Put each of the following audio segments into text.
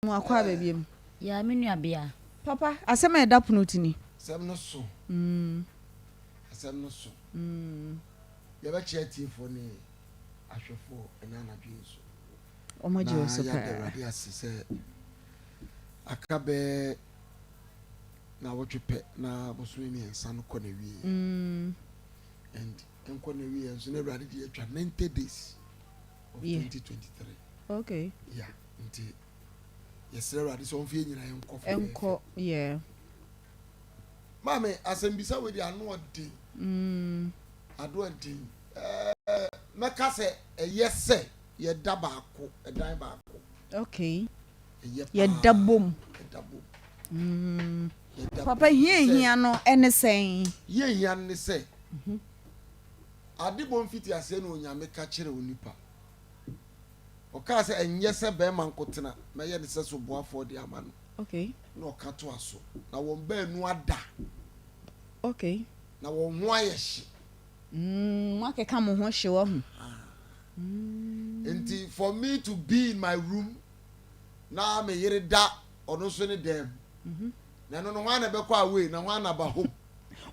Mo akwa babiem. Ya me nua bia. Papa, asema e da pono tini. Asem no so. Asem no so. Ya ba chia tiefo ni ahwefo ena na dwen so. Omoji oso ka. Ya de asise akabe na wotwepe na bosumi ensa no kɔ na wie. And enko na wie enso na rade de atwa 90 days of 2023. Okay. Yeah, nti yes rade so mfie nyina enko yeah. Mame asembisa we di anu odi. Ado odi. Meka se yese ye da baako, edan baako. Okay. Ye dabom. Papa hia no ene sen. Ye hia ne se. Ade bom fiti ase no onyame ka kire onipa. Oka se enye se be man kotena, me ye ne se so boafo de ama no. Okay. Na oka to aso. Na won ba anu ada. Okay. Na won ho ayehye. Makeka mo ho hye wo ho. Enti for me to be in my room na me yere da ono so ne dem. Na no ho na be kwa away na ho na ba home.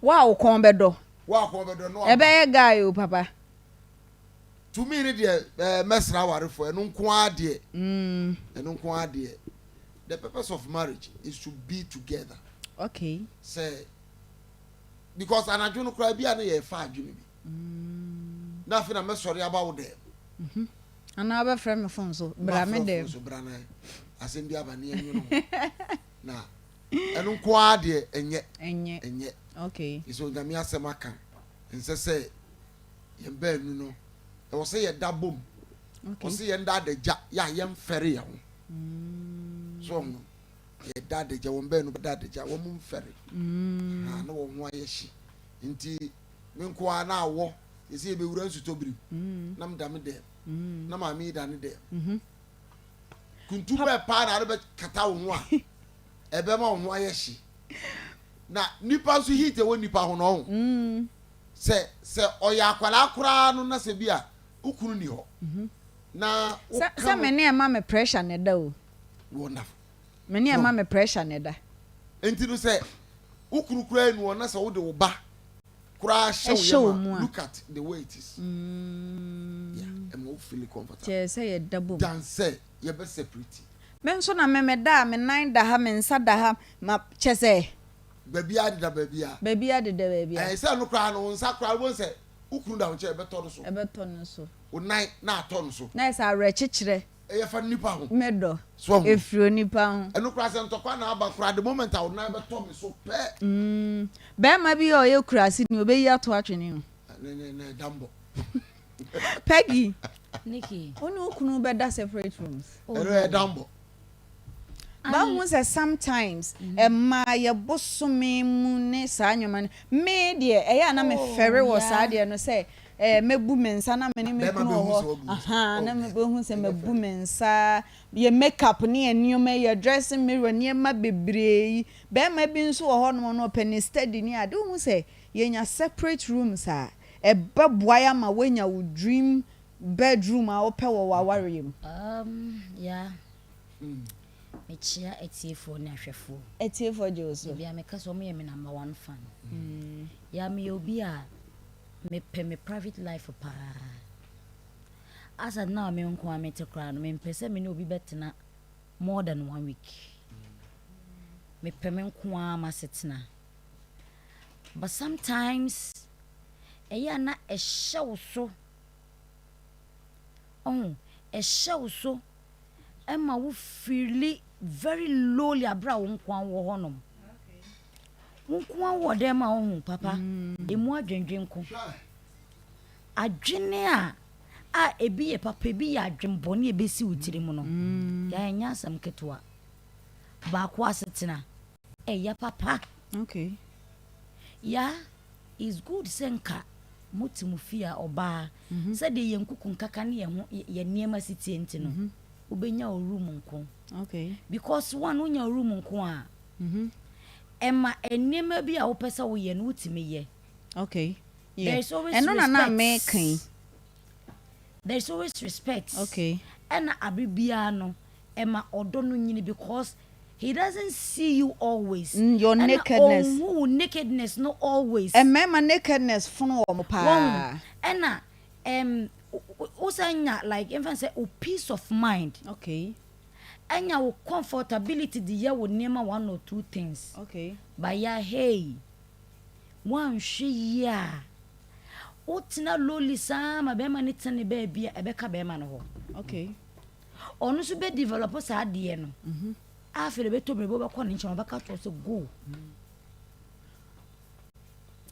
Wow, kon bedo. Wow, kon bedo no. Ebe ye guy o papa. To me ne de mesra warefo eno nko ade. Eno nko ade. The purpose of marriage is to be together. Okay. Say because anadwo no kra bia na ye fa adwene bi. Na fe na mesori aba wo dem. Ana ba frame me phone so bra me dem. So bra na asem bi aba na enyu no. Na eno nko ade enye. Okay. Iso nyame asem aka. Nse se ye ba enu no. E wo se ye dabom. Okay. Wo se ye nda adagya ya ye mfere ye ho. So ye da adagya wo ba enu da adagya wo mu mfere. Na wo ho ayehye. Nti me nko a na awo yesi be wura nsuto biri. Na mdam de. Na ma mi da ne de. Kuntu be pa na be kata wo ho a. Ebe ma wo ho ayehye. Na nipa so hit e wo nipa ho no. Se oya akwala akura no na se bia ukunu ni ho. Na se me ne ma me pressure ne da o. Wonderful. Me ne ma me pressure ne da. Enti no se ukunu kura enu na se wo de wo ba kura show look at the way it is. Yeah, I'm all feeling comfortable. Che say ye da bom. Dan say ye be separate. Me nso na me da me nine da ha me nsa da ha ma che say Baby ade da baby a. Baby ade da baby a. Say no kra no nsa kra won say ukunu da wo che be to no so. E be to no so. O nine na to no so. Na isa re chichire. E fa nipa ho. Medo. So efiro nipa ho. Eno kra se ntokwa na aba kra the moment I would na be to me so pe. Be ma bi o ye kura si ni obeyi ato atwene ho. Ne dambo. Peggy. Nicky. Onu ukunu be da separate rooms. Eno dambo. Ba hu say sometimes ma ye bosome mu ne sa anwoma me de e ya na me fere wo sa de no say mebu mensa na me ni me kunu ho na me hu say mebu mensa ye makeup ne enioma ye dressing mirror ne ma bebre be ma bi nso ho no penny steady ni ade hu say ye nya separate rooms a e beboa ya ma wenya wo dream bedroom a ope wo wawarem yeah. Mechia etiefo na hwefo. Etiefo je oso. Bia me ka so me me number 1 fan. Ya me obi a me pe me private life pa. Asa na me nko a me te kra no me pese me ne obi betena more than 1 week. Me pe me nko a ma setena. But sometimes eya na ehye so. Oh, ehye so. Emma wo feel very lowly abra wo nko wo honom. Okay. Wo nko wo dem a wo papa. Emu adwendwen nko. Adwene a ebi ye papa ebi ya adwenbone ebesi wutiri mu no. Ya nya asam ketwa. Ba kwa setena. Ya papa. Okay. Ya is good senka motimu fia oba. Said ye nkuku nkaka ne ye ho ye niema sitie ntino. Ubenya room nko. Okay. Because one unya room nko a. Emma enema bi a wopesa wo ye no utime ye. Okay. Yeah. There's always respect. There's always respect. Okay. Ena abibia no Emma odono nyini because he doesn't see you always. Your nakedness. Nakedness not always. And my nakedness from pa. Enna usanya like even say peace of mind. Okay. Anya wo comfortability the year would name 1 or 2 things. Okay. But yeah, hey. One she ya. Otina loli sama bema ni tani baby ebeka bema no. Okay. Onu so be develop sa de no. Afere be to be bo be ko ni nche baka to so go.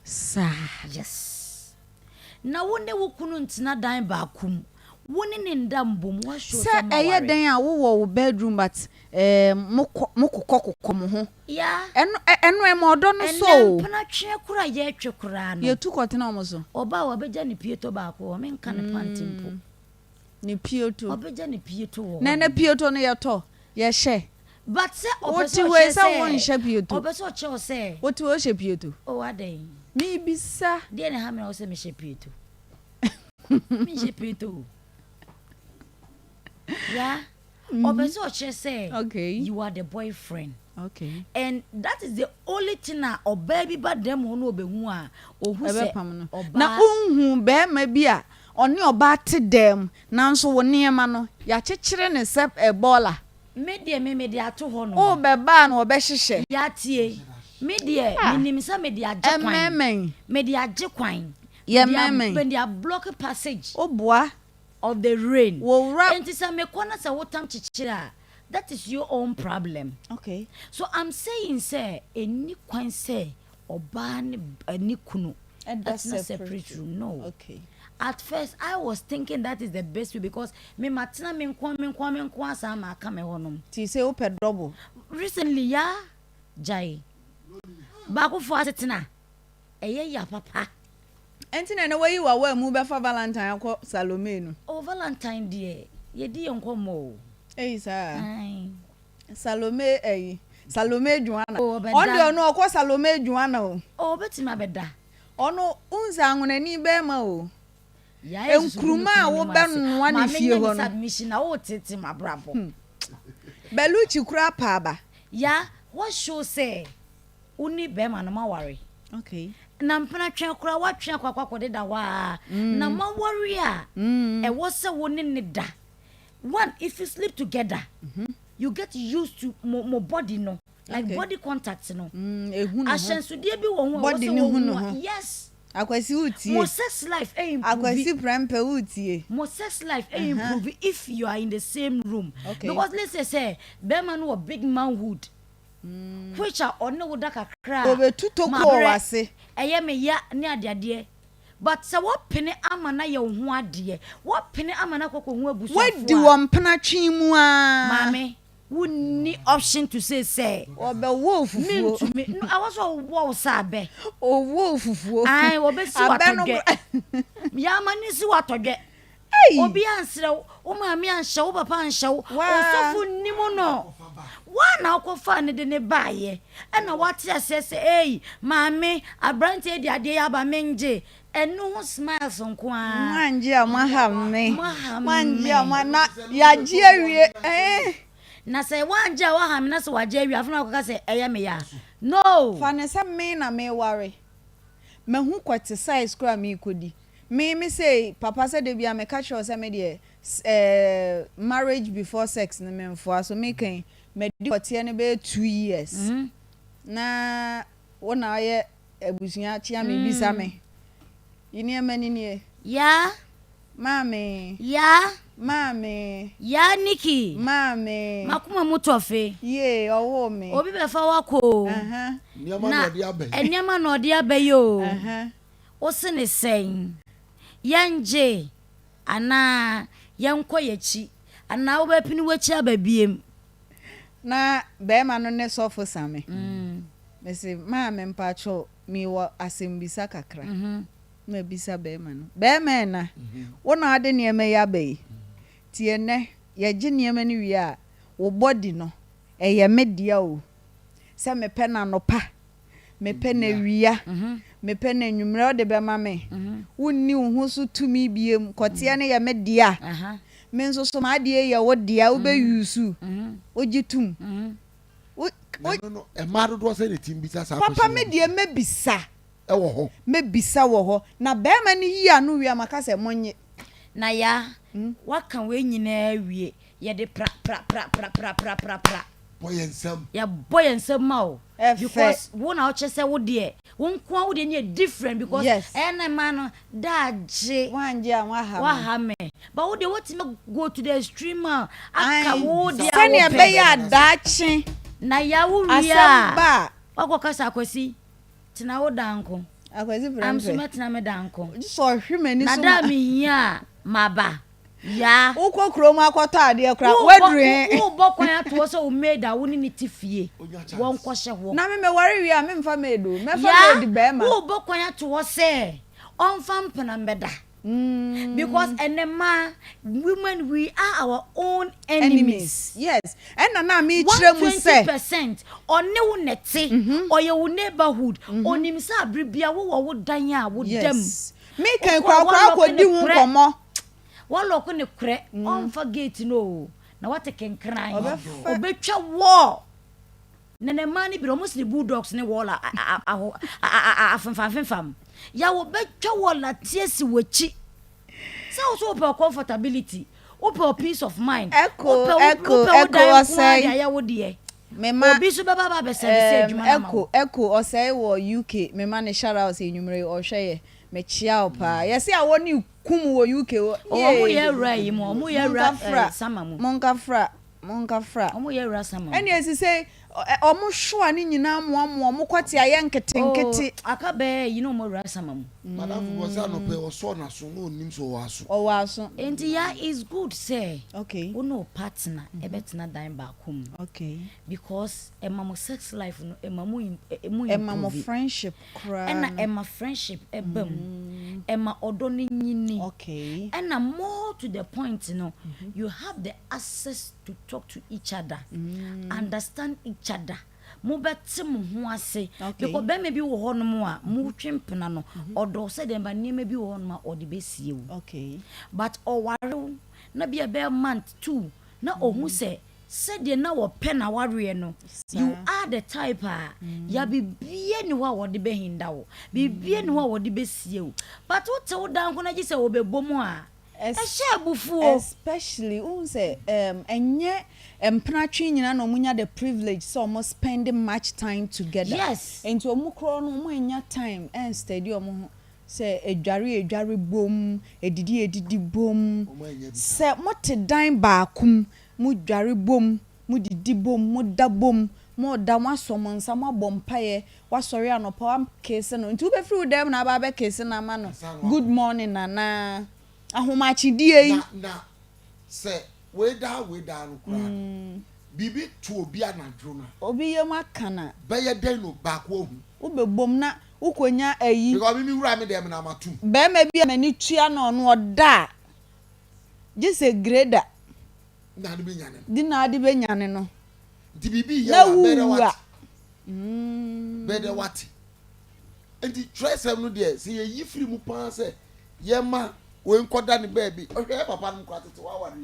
Sa. Yes. Na wonde wo kunu ntina dan ba kum. Woni ne ndambom wa show some. Say eye den a wo bedroom but mokokoko mo ho. Yeah. Eno e mo do no so. Pana twe kura ye twe kura no. Ye tu kote na mo so. Oba wa beja ni pieto ba ko me nka ne pantimpo. Ni pieto. Obeja ni pieto wo. Na pieto no ye to. Ye she. But say obeso we say won she pieto. Obeso che say. What we she pieto? Oh adai. Me bisa. De ne ha me o say me she pieto. Me she pieto. Yeah. Obeso che say. Okay. You are the boyfriend. Okay. And that is the only thing na baby but them no obehu a ohu say. Na unhu be ma bia oni oba te dem nanso wo niema no ya chechire ne sep ebola. Me de ato ho no. O be ba na obe hihye. Ya tie. Me de minim sa me de age kwan. Me de age kwan. Ye memen. Me de block passage. O boa of the rain. And sa me kwana sa wotam chichira. That is your own problem. Okay. So I'm saying say eni kwan say oba ni kunu. And that's not separate room. No. Okay. At first I was thinking that is the best way because me matina me nkwa sa ma aka me honom. Ti say open double. Recently ya jai. Ba ko fo asetina. Eye ya papa. Enti na way you are mu be for Valentine akọ Salome no. Oh Valentine dear. Ye di enkomo. Eh sir. Ai. Salome Salome Joanna. Oh, on the no akọ Salome Joanna o. Oh betima beda. Ono unza anwonani be ma o. Ya enkruma wo be no na fie ho no. Submission na wo tete mabrabo. Beluchi kura pa ba. Ya what show say uni be ma no ma worry. Okay. Na mpana twen kura wa twen kwakwa de da wa. Na ma worry a. E wo se wo ne da. One, if you sleep together, you get used to more body no. Like body contact no. Ashensu die bi wo ho body ni hu no. Yes. Akwasi utie. More sex life improve. Akwasi prempe utie. More sex life improve if you are in the same room. Okay. Because let's say be man no big manhood. Which are on no da kakra. Obetu to ko wase. Eye me ya ne ade. But so what penny amana ye ho ade. What penny amana kokko ho abusu. What do one pena twi mu a? Mame, we need option to say. Obe wolf Me to me. No, I was all wolf sabe. O wolf. Ai, obe si watoge. Ya mani si watoge. Obi ansre o maami anhye wo papa anhye wo osofu nimo no wa na akofa ne de ne baaye e na wate asese maami abrante de ade ya ba menje enu ho smiles nko a manje amahamme manje amana ya ji awie na say wanje wa ham na so waje awie afuna akaka say eye me ya no fa ne se me na me worry me hu kwete size kra me kodi me say papa said they be am catch us say me dey marriage before sex na me for so me kan me di kote ne be 2 years na wona ye abusunya chia me bisa me yini amani ne ya mame Yaa Nicky mame makuma mutofe ye owo me obi be fa wako eniama no odi abayo o se ne sen yanje ana yanko yachi ana wo bepini wachi ababiem na be ma no ne sofo same me se mame mpacho mi wo asembisa kakra me bisa be ma no be ma na wona ade ne me ya bai tie ne ye gi ne me ni wi a wo body no eye media o se me pe na no pa me pe na wiya me pe na nwumre o de be ma me wonni hu so tumi biem kote ne ye media me nso so ma de ye wo de a wo be yusu ogitum no e ma do say the team bisa sa papa me de me bisa e wo ho me bisa wo ho na be ma ni yi anu wi amaka se monye na ya waka we nyina wie ye de pra boy ensem ma o because wona o chese wo de wonko wo de ne different because ene man no daje wanje an wa ha me but wo de what go to the streamer aka wo de sani e be ya dache na ya wo wi a wako kasa akwasi tina wo danko akwasi brand am so metina me danko so hwemani so na da me hia maba ya ukwo krom akwata ade kra wadure wo bokwan ato so o made a wo ni tifie won kwhye ho na me ware wi a me mfa medo me fa made be ma wo bokwan ato se on fam pena mbeda because enema women we are our own enemies. Yes and na me kire mu say 20% one wo nete oye wo neighborhood onim sa abribia wo dan a wo dem me kan kwa ko di hu komo one lock ne kre on forget no na what kenkran obetwa wo nene mani bi almost the bulldogs ne wall afam ya wo betwa wo la tiesi wachi so pe comfortability o peace of mind echo say ya wo de me ma obi so baba be say adwuma na echo o say wo UK me ma ne shout out say nwumre o hwe me chia opa yesi a wo ni kum wo UK o mo ye ra yi mo ye ra sama mu monkafra o mo ye ra sama eni esi say omo hwa ni nyina mo kwate aye nketenkete aka be yi no mo ra sama mu madam go say no pe o so na so no nim so o waso enti ya is good say okay we no partner e betina dan ba kum okay because emamo sex life no emamo friendship cry and emma friendship ebam emma odo ni nyini okay and more to the point you have the access to talk to each other understand each other mo betim ho ase because be me bi wo hono mo a mo twempena no odo se dem ba niam bi wo hono ma odi besie wo okay but oware na be month 2 na ohu se de na wo pe na ware no you are the type ya bibie ni wa wo de be hinda wo bibie ni wa wo de besie wo but wo te wo dan ko na gi se wo be bomu a especially say enye empratwe nyina no munya the privilege so almost spending much time together yes into omukro no mo enya time and steady omo say edware bom edidi bom say mote dan baakum mu dware bom mu didi bom mu da bom mo da wasom nsa mo bompaye wasori anopa am kese no nti ube free dem na ba be kese na ma no good morning nana ahomachi die na se we da no kura bibi tu obi anadro na obi ye makana be ye den no ba ko hu ubebom na ukonya ayi because mi wura me dem na matum be ma bi amani tua na ono oda jise greda na de be nyane di na de be nyane no di bibi ya be de wat be de wat enti tresem no de se ye yifiri mu pan se ye ma we nkoda ni baby ohwe papa no kwa tete wa ware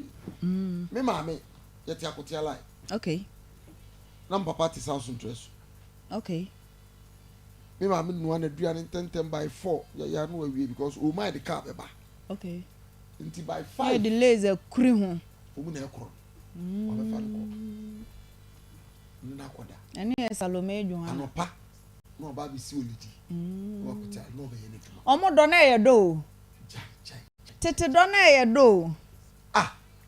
me maame yeti akotia lai okay na papa ti South Trust okay me maame no na dua ni Ntentan by 4 ya no awie because o my the car be ba okay nti by 5 the laser kuri ho o mu na ekro o be fa ko na koda ani Salome edwan anopa no ba bi si olidi o kotia no be ye ne omo do na ye do tete do na ye do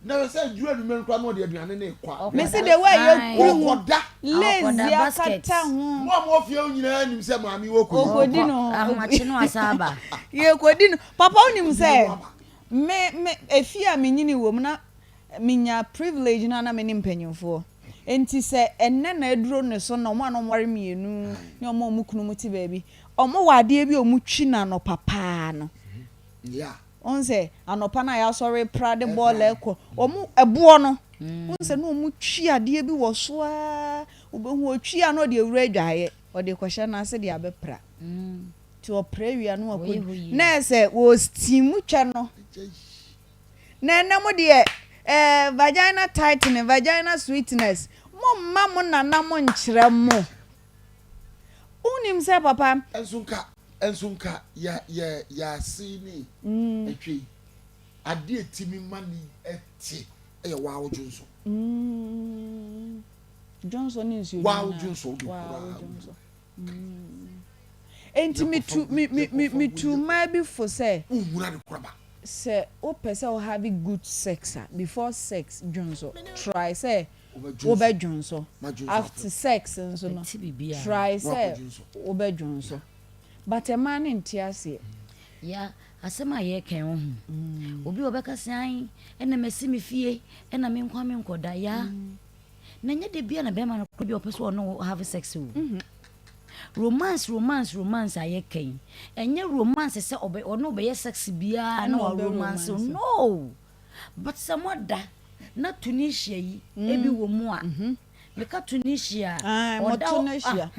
na say jura du men kwa no de aduane na ekwa me see the way you kuru koda lazy akata ho mo fie onyina nim se maami wo kodi no ahomachi no asaba ye kodi no papa onim se me efia menyini wo na minya privilege na me nimpanyimfo enti se enne na aduro ne so na omo anware mienu ne omo omukunu muti baabi omo wade bi omutwi na no papa no yeah onse anopa na ya sorry prade ball eko omu ebuo no onse no mu twi ade bi wo so a obehu otwi a no de ewura adwaye ode kwhye na ase de abepra ti o prewia no akodi na ese wo steam twa no na na mo de vagina tightening, vagina sweetness. Mama nana mo nkyerɛ mo. Unim say papa. Ensunka ya sini etwe. Ade etimi mani eti e wow Johnson. Johnson is you. Wow Johnson. Wow Johnson. Enti me too maybe for say. Say o person will have good sex before sex Johnson. Try say Obe Johnson. After sex and so no. Try say Obe Johnson. But a man in Tiasi. Yeah, asema ye ken wo obi obeka san ena mesi me fie ena me nkwa me nkoda ya na nya de bia na be ma no bi opeso no have sex o romance aye ken enye romance se obe ono be ye sex bia na romance no but some other na Tunisia yi ebi wo mu a meka Tunisia Tunisia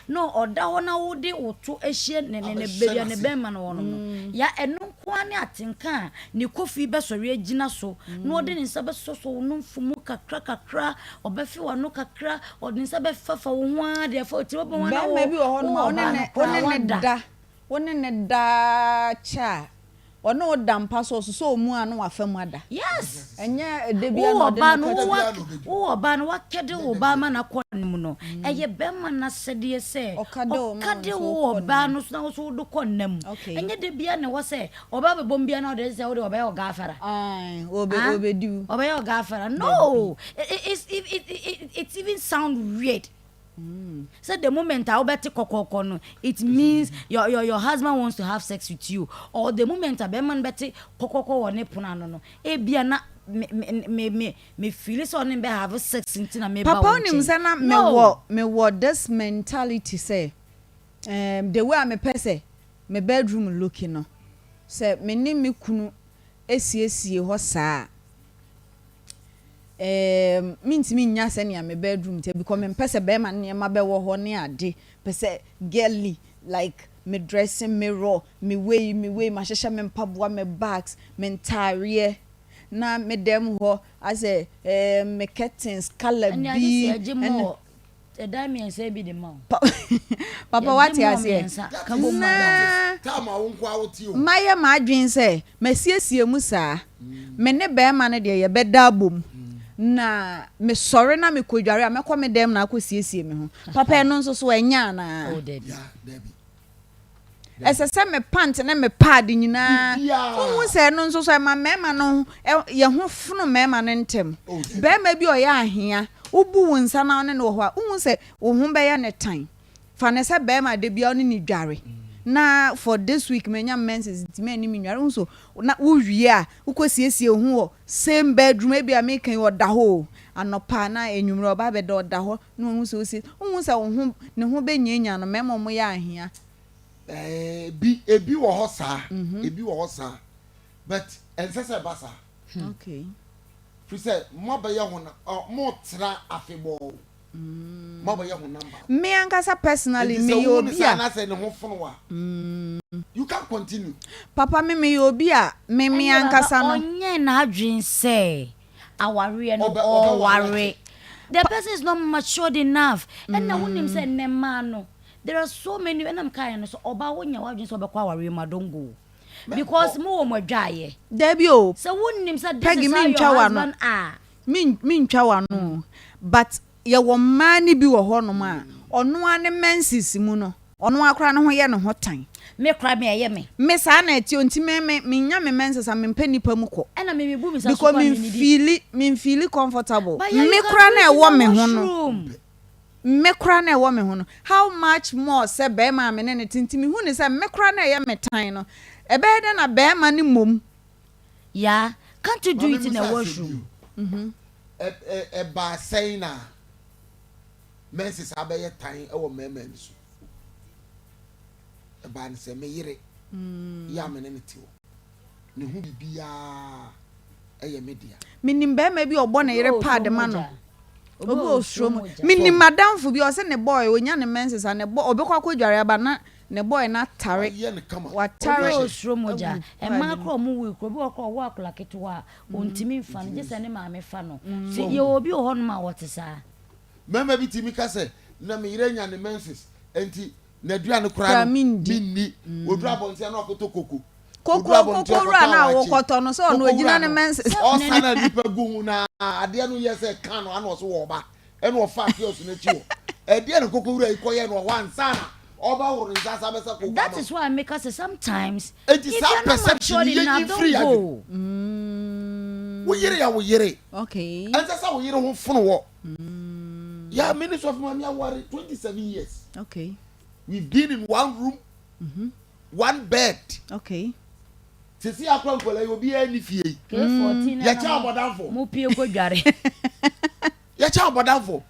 no oda wona wode oto ehie ne beria ne be ma no no ya eno kwa ne atenka ne kofi be sori agina so no ode ne nsa be soso no mfumu kakra obefi wano kakra ode nsa be fafa wo ho a de fa oti obo wana wo bi wo ho no one ne da cha ono dampa so mu anu afam ada yes enye de bia no de wo ba no wakede wo ba ma na konnem no eye be ma na sede se okade wo ba no so na so do konnem enye de bia ne wo se oba be bom bia na de se wo de oba ye ogafara obe du oba ye ogafara no it even sound weird. So the moment I obeti kokoko no, it means your husband wants to have sex with you, or the moment a man beti kokoko one puna no. E bia na me feel so on be have sex intina me ba. Papa onim say na me wo this mentality say the way me pese me bedroom looking no. Say me ni me kunu esiesie ho saa. Means me nya se ne me bedroom te because me pese be ma ne ma be wo ho ne ade pese girly like me dressing mirror me way ma hehye me mpaboa me bags me ntare na me dem ho as me curtains color bi and the diamond say be the mouth papa what you say tama won kwa woti o maye ma adwen say me siesie mu saa me ne be ma ne de ye be da bom na me sorry na me kodware me ko me dem na akosiesie me ho papa eno nso so anya na oh debi ese me pant na me pad nyina hu se eno nso so ma mema no ye ho funu mema ne ntem be ma bi o ya ahia ubu wonsa na ne no ho a hu se wo ho be ya ne tan fa ne se be ma de bia oni ni dware na for this week menya menses ntime ni minware nso na wuwie a ukosiesie ho wo same bedroom e bia me kan wo da ho anopa na enwumre oba be da ho na hu se osi hu se wo ho ne ho be nyanya no memo mo ya ahia ebi wo ho saa ebi wo ho saa but ensese basa okay fi say mo be ye ho na mo tra afebo mo be ye ho number me ankasa personally me obi a na say ne ho fono wa you can continue papa me obi a me ankasa no onye na adwen say aware no worry the person is not matured enough and na wonim say ne man no there are so many when I'm kind so oba wonya wadwen so obekwa aware ma don't go because mo mo dwaye debi o so wonim say this is how your husband are min ntwa wa no but ye wo mani bi wo ho no ma ono ane menses mu no ono akra no ho ye no ho tan me kra me eye me sa na eti onti me nya me menses a me panipa mu ko ena me bu mi sa so because me feel comfortable me kra na e wo me ho no me kra na e wo me ho no how much more say be ma me ne tintimi hu ni say me kra na ye me tan no e be de na be ma ni mom yeah can't you do it in a washroom ba say na menses abaye tan e wo mema ni so e ba ni say me yire ya me ne tiwo ne hu bibia eye media minim be ma bi obo na yire pad ma no obo ostrom minim madam fu bi o se ne boy onya ne menses ne boy obekwa kodware aba na ne boy na tare wa tare osro moja e ma kro mu wi kro bi okro wa akla ketwa ontimi mfa no je se ne ma me fa no se ye obi ho no ma wote sa mama bi timi ka se na me yire nya ne menses enti na dua no kra no minni odura bonse na okoto koko kokora na wo koto no so no ogina ne menses o sana nipa gu na ade no yese kan no ana so wo ba e no fa kios na chiwo e de no kokora ikoye no wan sana oba woro nzasa besa kokora that is why I make us sometimes it is a perception you free go wo yire okay nzasa wo yire ho fono wo yeah minister of mami aware 27 years okay we've been in one room one bed okay sisi akwa nkola yo bi ani fie K14 ya cha obodanfo mo pie ko dware ya cha obodanfo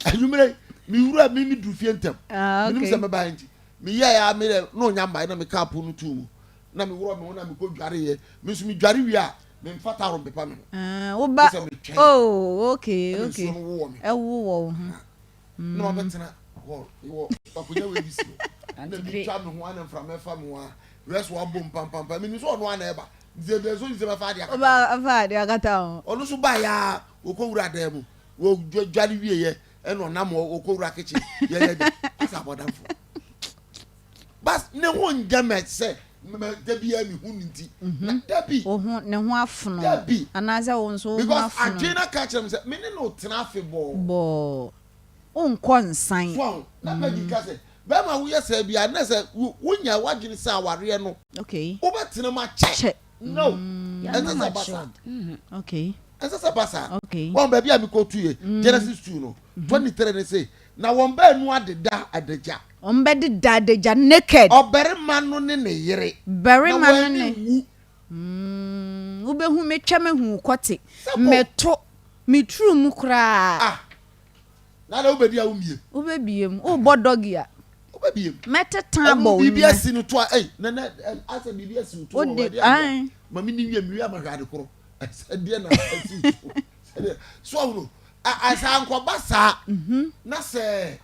anumre mi wura mi du fie ntem okay nim se me ba nti mi ya me no nya mba na me ka po no tumu na mi wura me na me ko dware ye mi su mi dware wi a me mfata ro bepa me wo ba oh okay e wo no ma betena wo pakunya we bi si na mi twa me ho ana mfra me fa me wa rest wa bom pam mi ni so no ana eba ze so ze fa dia kata ba fa dia kata onu so ba ya okowura da mu wo dwale wie ye e no na mo okowura kichi ye asa bodamfo bas ne ho ngame se me da bia mi hu nti da bi wo ho ne ho afono anaza wo nso wo because afono agena catch them say me ne no tena afi bo onko nsan fo na ba di ka se ba ma wo yesa bia na se wonya wagene se aware no okay wo betena ma che no that's basa okay that's basa okay won ba bia mi ko tuye Genesis 2 no 23 ne say na won ba nu adeda adaja on be deda adaja naked oberima no ne ne yere berima no ne wo be hu metwa me hu kote meto mitru mu kra na na obedi a wo be biem wo bodogi a obebiem metetan bo bibia si no to na asa bibia si no to ai mami ni wi amahade koro de na asi so no asa anko basa na se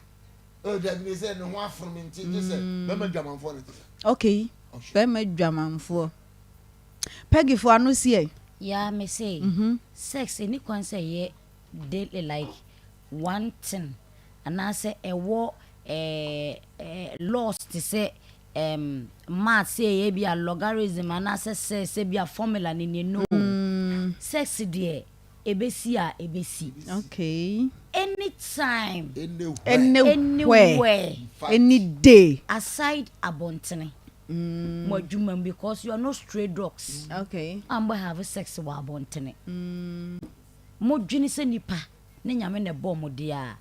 de ni se no ho afro nti se be ma dwamanfo ne okay be ma dwamanfo pegi fo anu sie yeah me say sex any kwan say ye daily like one thing and I say a war lost to say math say be a logarithm and I say be a formula ni no sex there ebesi okay anytime anywhere any day aside abontene mo djuma because you are not stray dogs okay ambo have sex wa abontene mo dwini se nipa ne nyame ne bɔ mo dia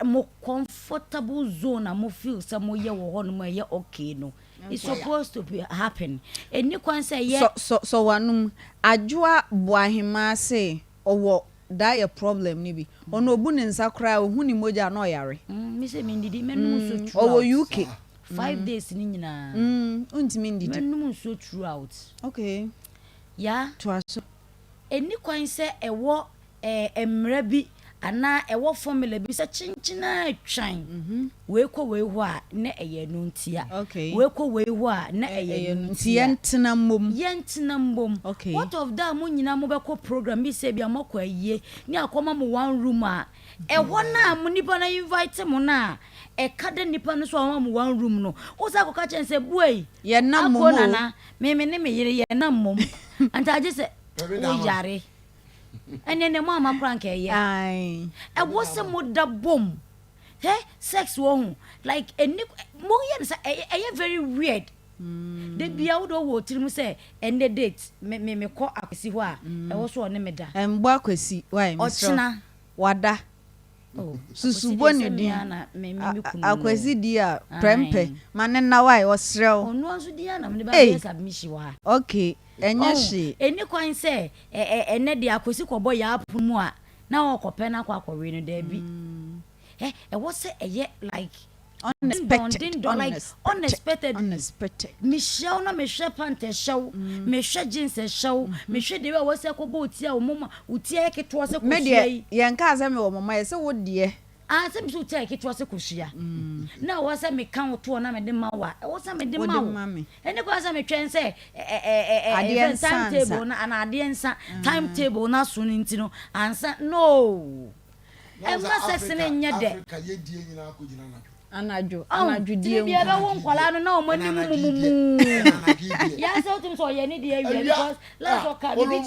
mo comfortable zone am feel say mo ye wo ho no mo ye okay no it's supposed to be happen eni kwan say ye so wanum adwoa boahema say owo da your problem ni bi ono obu ne nsakra ohu ni moja na oyare me say me ndidi menum so true owo UK 5 days ni nyina untimi ndidi menum so throughout okay ya to aso eni kwan say ewo emra bi ana ewo formula bi se chinchina atwan we ko we ho a na eye no ntia we ko we ho a na eye no ntia yentena mbom okay what of that mo nyina mo be ko program bi se bi amako aye ni akoma mo one room a ewo na mo nipa na invite mo na e kade nipa no so mo one room no wo sa ko ka chen se buei ye na mo na me ne me yire ye na mom anta age se o yare ene mo amakran ke ye ai e wo se mo da bom sex wo hu like eni mo ye say e very weird de bia wo do wo tirim say ende date me ko akwesi ho a e wo so ne me da embo akwesi why me so wada susubo ne dia na me kunu akwesi dia prempe mane na why osrew onu anso dia na me ba be submission wa okay enya shi eni kwan say ene dia akwesi kobo ya apumu a na wo kope na kwa akọwe no da bi e wo say eye like unexpected Michelle na me hwe pante show me hwe jeans show me hwe de we say ko bo ti a wo mama uti e keto se ko me de ye nka se me wo mama ye se wo de Some so take it was a cushia. Now was a me count to an amend mawa. Was a me mammy. And the cause I may try and say, timetable, and I timetable, not soon into answer. No. And what's a in your day? Anaju dear, we ever won't call out no money. Yes, I told you any day because let's walk out. We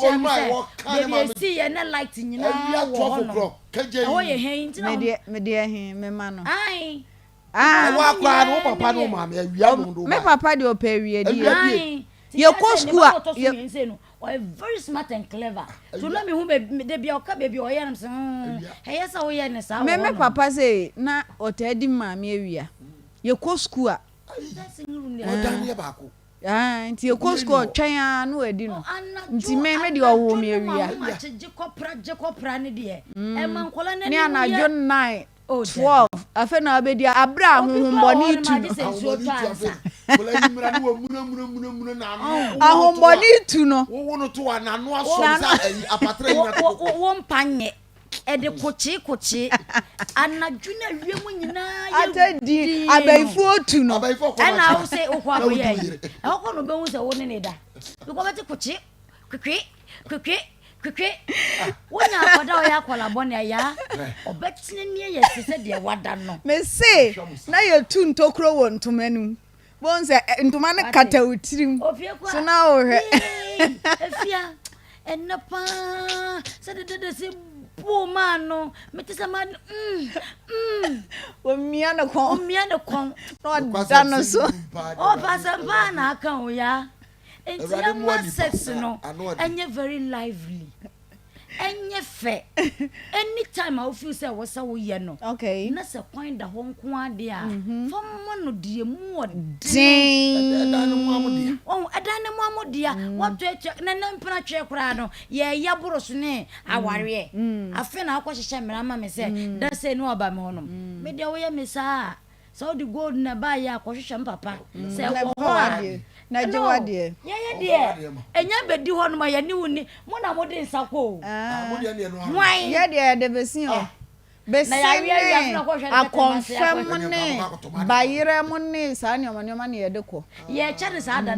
see and not lighting you know. 12 o'clock. Oh, you ain't me dear him, me mano. Aye. Walk around, papa, no, mammy. Me papa do period. Aye. Your course or very smart and clever. To let me who may be your baby or yam. Hey, yes, oh, yes, me papa say, na or teddy mammy area. Your course school. Nti your course school, China, no, I didn't. Nti me made your home area. Jacob Pranidia. Emma Colonel Niana John 9. 12. Afena abedia Abraham mboni tu no. Wo to anano asomza apatre wo mpanye e de kochi anadwuna wiemu nyina atadi abaifu otu no ana wo se okwa bo ye e okwa no be hu se wo ne ne da ko beti kochi kwekwe wonya akoda oya akola bone ya obetine ne ye se de wada no me se na ye tu ntokro wo ntomanu bonse ntoma ne kata utirim so na o hwe efia enapa se de se po mano metisa man o mia na kon no dano so o pasa ba na aka o ya enti sex no enye very lively enye fe anytime I feel say was so ye no okay na se kwan da ho nko ade a fam no de mu odin adane mu amodia what na mpra twe kura no ye ya boroso ne aware afi na akwahye mmerama me se da se no oba me honom me de wo ye me sa so the gold na ba ya akwahye papa se wo na jewa de ye enya bedi ho no ma ye ni wuni mo na mo de nsako mo de ne no wan ye de besin o besin akonfam ne bayire mo ne sa ne ma ne ye de ko ye che ne sa da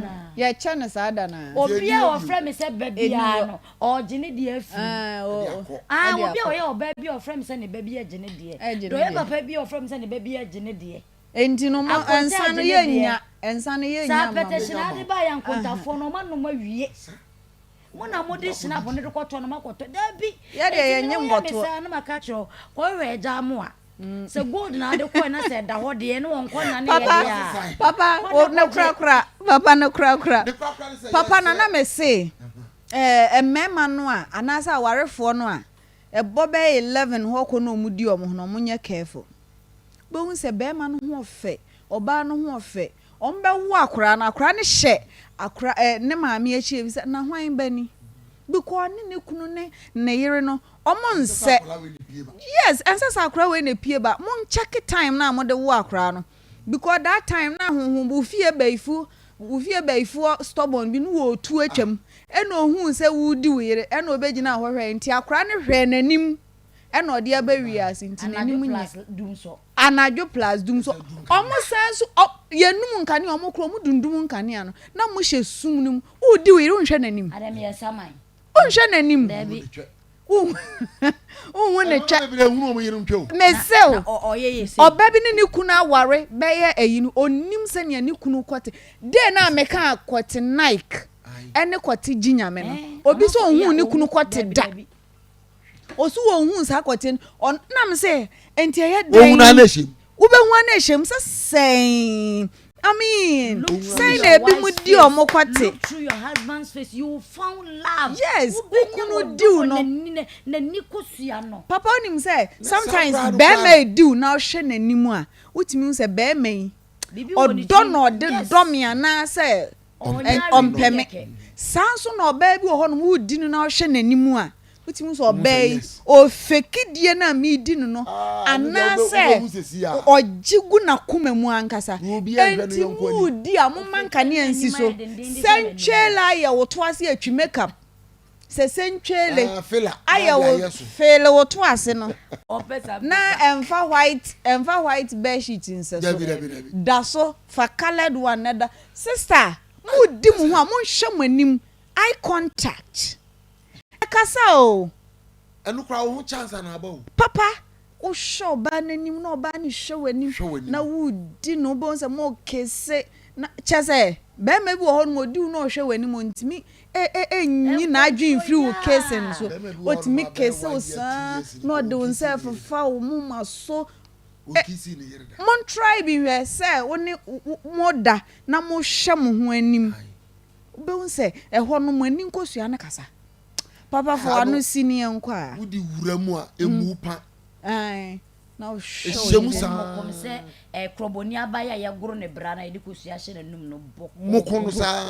na obi a o frame se babia no o gine de afi obi a o ye o babia o frame se ne babia gine de do ye papa bi o frame se ne babia gine de enti no mo ensano ye nya sa petition ade ba ya nkontafo no ma no ma wie mo na mo de snap ne de kwoto no makoto da bi ye de ye nye mboto na maka kyo ko we ja mo a se gold na ade ko na se da ho de ne won ko na ne ye ya papa o na kura papa na kura papa na me se emema no a anasa awarefo no a ebobe 11 ho ko no mu di omo no mo nye careful bo hu se be ma no ho ofe oba no ho ofe ombe wo akura na akura ne hye akura ne maami echi bi se na hwan bani because ne kunu ne yire no omo nse yes ensa akura we na pie ba mo check time na mo de wo akura no because that time na honhom bu fie baifu stubborn bi no wo tu atwam eno hu se wudi wo yire eno obegina ahwehwe nti akura ne hwe nanim eno ode abawi asinti nanim nya anajo plus dum so omo sense yenum nkane omo kro mu dundum nkane ano na mo hye sum num udi wo yire unhwe nanim adam ye saman unhwe nanim ne cha mesel obabi ne kunu aware beye eyinu onim se ne kunu kote de na meka akote Nike ene kote ginyame no obi so ohun ne kunu kote da osu ohun sa kote nam se enti ye de ohun na neshem ube hu na neshem say I mean, say na bi mu di omo kwate. Through your husband's face, you found love. Yes, we kunu do no. Na nikosia no. Papa onim say sometimes be may do now hwe nanimu a. Utimi say be may. Odo no de domia na say ompeme. Sanso no ba bi ho no wudi no na hwe nanimu a. Utimi so obey o fekidie na mi di no anase ojigu na kumemu ankasa enti wudi a momanka ne ansi so senchela ye woto ase atwi makeup se senchele aya wo fele wo to ase no na emfa white bed sheet inse so da so fa colored one na sister mu di mu ho a mo hwe manim eye contact akasa o enu kra wo chance na aba o papa o show ba nanim na oba ni show anim na wo di no bo nse mo kese na chese be me bi wo ho no di no hwe anim ntimi nyi na adwen free wo kese nso otimi kese o sa no de won fa wo mu maso mon try bi hwe se oni moda na mo hwe mo ho anim be won se ho no mo anim kosua na kasa papa for anu sini enkwa wudi wuramu a emu pa na show mo se kroboni abaya ya goro ne bra na yedi kosua hye nanum no bok mo kono sa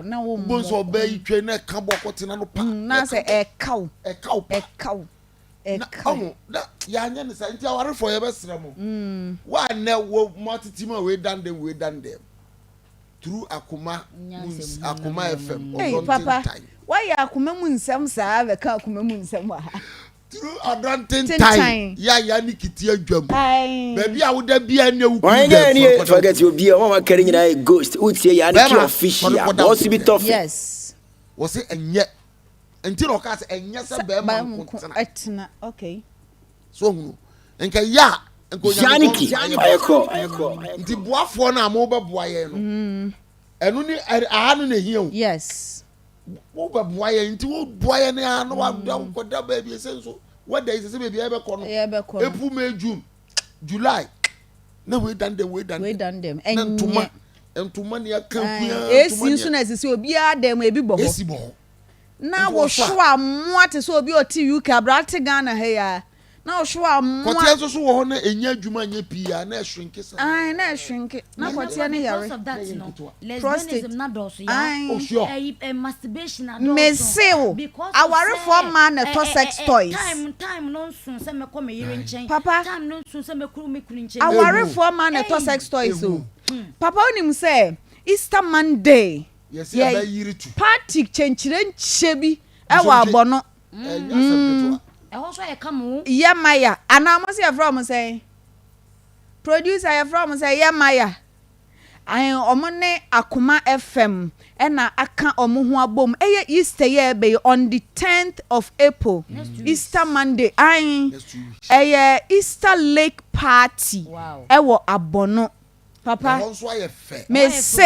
na wo mo so ba itwe na ka bokoti na no pa na se kaw na ya anya ne sa nti aware for ye besra mo wa na wo matitima we dan dem through Akoma FM hey papa why Akoma mu nsem saa be ka Akoma mu nsem wa through Ntentan Yaa Nicky ti adwam baby a wo da bia na wu forget you be o ma carry nyina ghost utie Yaa Nicky official boss bi tough yes wo se enye nti no ka se enye se be ma kontena etna okay so hunu enka ya Yaa Nicky ayeko nti boafo na mo be boa ye no enu ni ahanu na hia o yes wo be boa ye nti wo boa ye ne anu wa da ko da ba bi senso what day is baby e be ko no April May June July na we done them entuma ne akankua esi nso na sisi obi adam ebi bo esi bo na wo hwo amu ate so obi oti UK abrate Ghana he ya na wo hwo amu kote so wo ho na enya adwuma nya pia na shrinke sa na shrinke na kote ne yare lesbianism na doso ya masturbation na doso mesew aware for man to sex toys time no nsun se me come yire nchen papa time no nsun se me kuru me kuru nchen aware for man to sex toys o papa onim say Easter Monday yes ya ba yiri tu party chenchire nche bi e wa abono so e kamu ya maya anamose ya from say producer ya from say ya maya ayen omone Akoma FM na aka omo ho abom eye Easter ye be on the 10th of April Easter Monday ayen eye Easter Lake party e wo abono papa me say